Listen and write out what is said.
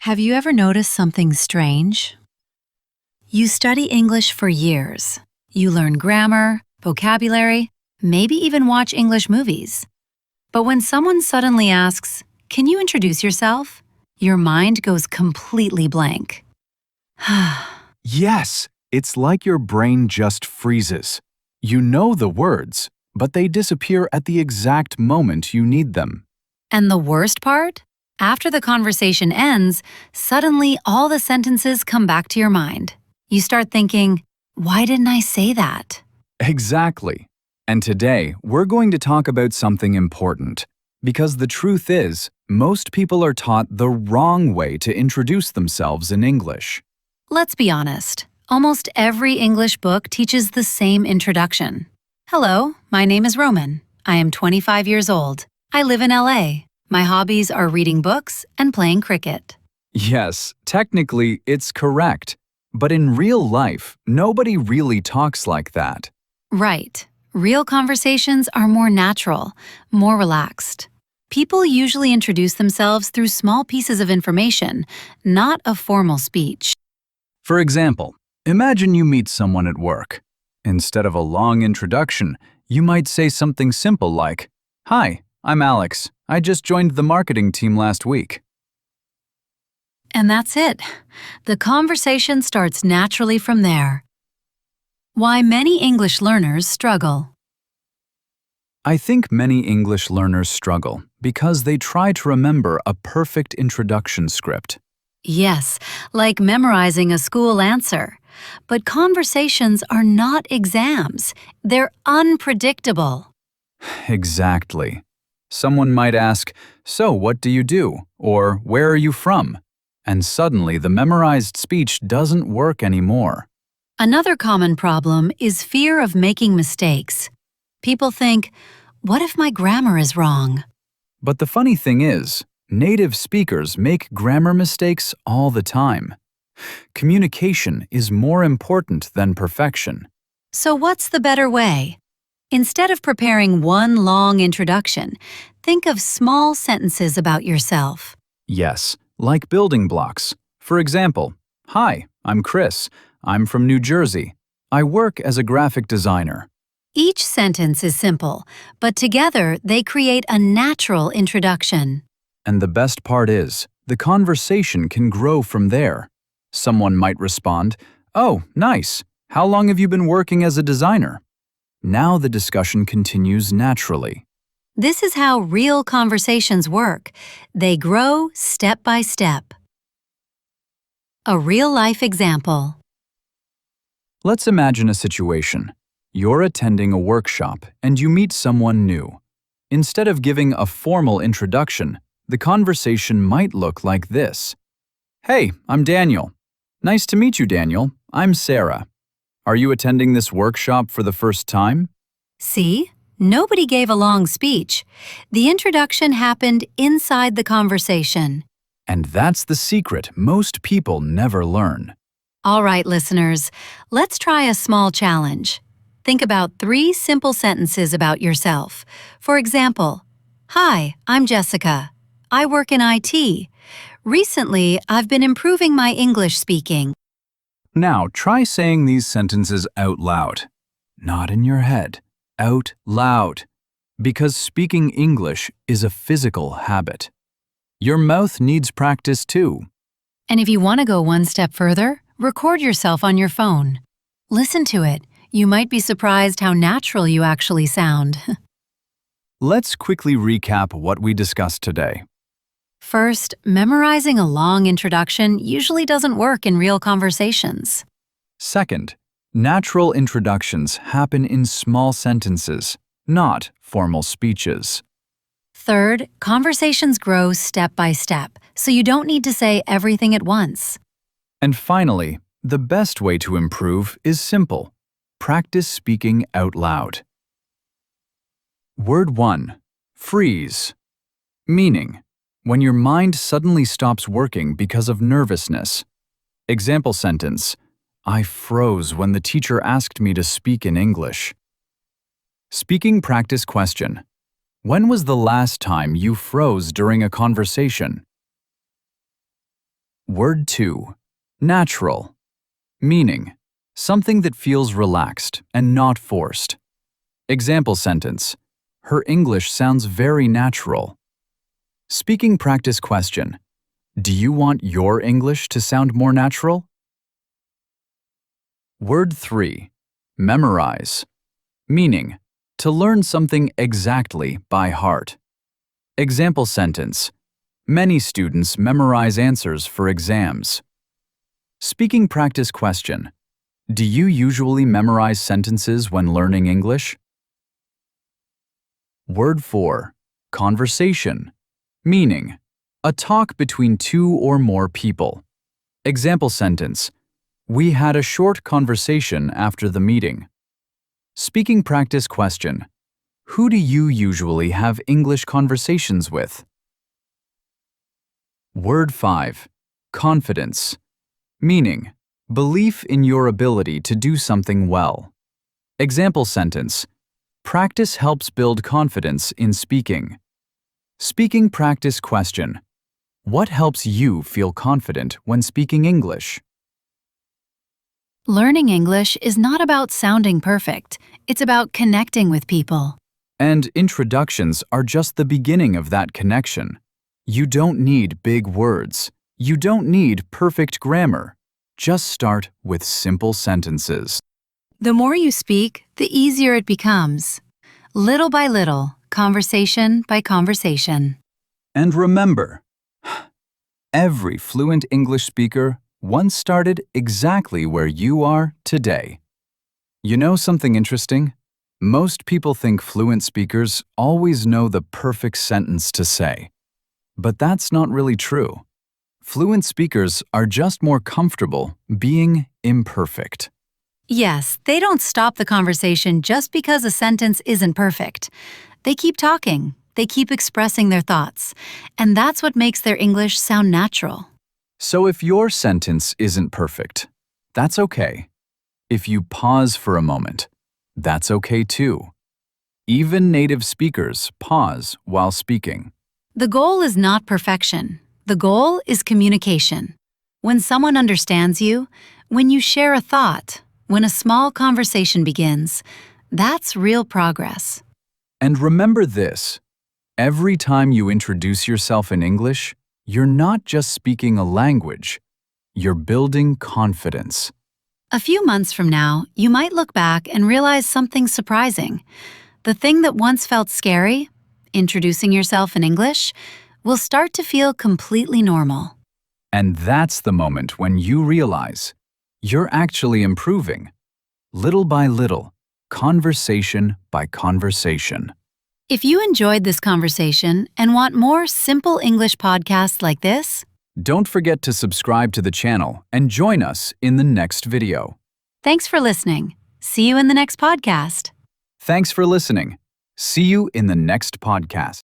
Have you ever noticed something strange? You study English for years. You learn grammar, vocabulary, maybe even watch English movies. But when someone suddenly asks, "Can you introduce yourself?" your mind goes completely blank. Yes, it's like your brain just freezes. You know the words, but they disappear at the exact moment you need them. And the worst part? After the conversation ends, suddenly all the sentences come back to your mind. You start thinking, why didn't I say that? Exactly. And today, we're going to talk about something important. Because the truth is, most people are taught the wrong way to introduce themselves in English. Let's be honest. Almost every English book teaches the same introduction. Hello, my name is Roman. I am 25 years old. I live in LA. My hobbies are reading books and playing cricket. Yes, technically, it's correct. But in real life, nobody really talks like that. Right. Real conversations are more natural, more relaxed. People usually introduce themselves through small pieces of information, not a formal speech. For example, imagine you meet someone at work. Instead of a long introduction, you might say something simple like, "Hi, I'm Alex. I just joined the marketing team last week." And that's it. The conversation starts naturally from there. Why many English learners struggle. I think many English learners struggle because they try to remember a perfect introduction script. Yes, like memorizing a school answer. But conversations are not exams. They're unpredictable. Exactly. Someone might ask, "So what do you do?" or "Where are you from?" And suddenly the memorized speech doesn't work anymore. Another common problem is fear of making mistakes. People think, what if my grammar is wrong? But the funny thing is, native speakers make grammar mistakes all the time. Communication is more important than perfection. So what's the better way? Instead of preparing one long introduction, think of small sentences about yourself. Yes, like building blocks. For example, "Hi, I'm Chris. I'm from New Jersey. I work as a graphic designer." Each sentence is simple, but together they create a natural introduction. And the best part is, the conversation can grow from there. Someone might respond, "Oh, nice. How long have you been working as a designer?" Now the discussion continues naturally. This is how real conversations work. They grow step by step. A real-life example. Let's imagine a situation. You're attending a workshop and you meet someone new. Instead of giving a formal introduction, the conversation might look like this. "Hey, I'm Daniel. Nice to meet you, Daniel. I'm Sarah. Are you attending this workshop for the first time?" See? Nobody gave a long speech. The introduction happened inside the conversation. And that's the secret most people never learn. All right, listeners, let's try a small challenge. Think about 3 simple sentences about yourself. For example, "Hi, I'm Jessica. I work in IT. Recently, I've been improving my English speaking." Now try saying these sentences out loud. Not in your head, out loud. Because speaking English is a physical habit. Your mouth needs practice too. And if you want to go one step further, record yourself on your phone. Listen to it. You might be surprised how natural you actually sound. Let's quickly recap what we discussed today. First, memorizing a long introduction usually doesn't work in real conversations. Second, natural introductions happen in small sentences, not formal speeches. Third, conversations grow step by step, so you don't need to say everything at once. And finally, the best way to improve is simple. Practice speaking out loud. Word 1. Freeze. Meaning, when your mind suddenly stops working because of nervousness. Example sentence, "I froze when the teacher asked me to speak in English." Speaking practice question. When was the last time you froze during a conversation? Word 2. Natural. Meaning, something that feels relaxed and not forced. Example sentence. Her English sounds very natural. Speaking practice question. Do you want your English to sound more natural? Word 3. Memorize. Meaning, to learn something exactly by heart. Example sentence. Many students memorize answers for exams. Speaking practice question. Do you usually memorize sentences when learning English? Word 4. Conversation. Meaning, a talk between two or more people. Example sentence. We had a short conversation after the meeting. Speaking practice question. Who do you usually have English conversations with? Word 5. Confidence. Meaning, belief in your ability to do something well. Example sentence. Practice helps build confidence in speaking. Speaking practice question. What helps you feel confident when speaking English? Learning English is not about sounding perfect. It's about connecting with people. And introductions are just the beginning of that connection. You don't need big words. You don't need perfect grammar. Just start with simple sentences. The more you speak, the easier it becomes. Little by little, conversation by conversation. And remember, every fluent English speaker once started exactly where you are today. You know something interesting? Most people think fluent speakers always know the perfect sentence to say. But that's not really true. Fluent speakers are just more comfortable being imperfect. Yes, they don't stop the conversation just because a sentence isn't perfect. They keep talking, they keep expressing their thoughts, and that's what makes their English sound natural. So if your sentence isn't perfect, that's okay. If you pause for a moment, that's okay too. Even native speakers pause while speaking. The goal is not perfection. The goal is communication. When someone understands you, when you share a thought, when a small conversation begins, that's real progress. And remember this, every time you introduce yourself in English, you're not just speaking a language, you're building confidence. A few months from now, you might look back and realize something surprising. The thing that once felt scary, introducing yourself in English, will start to feel completely normal. And that's the moment when you realize you're actually improving, little by little, conversation by conversation. If you enjoyed this conversation and want more simple English podcasts like this, don't forget to subscribe to the channel and join us in the next video. thanks for listening. See you in the next podcast. Thanks for listening. See you in the next podcast.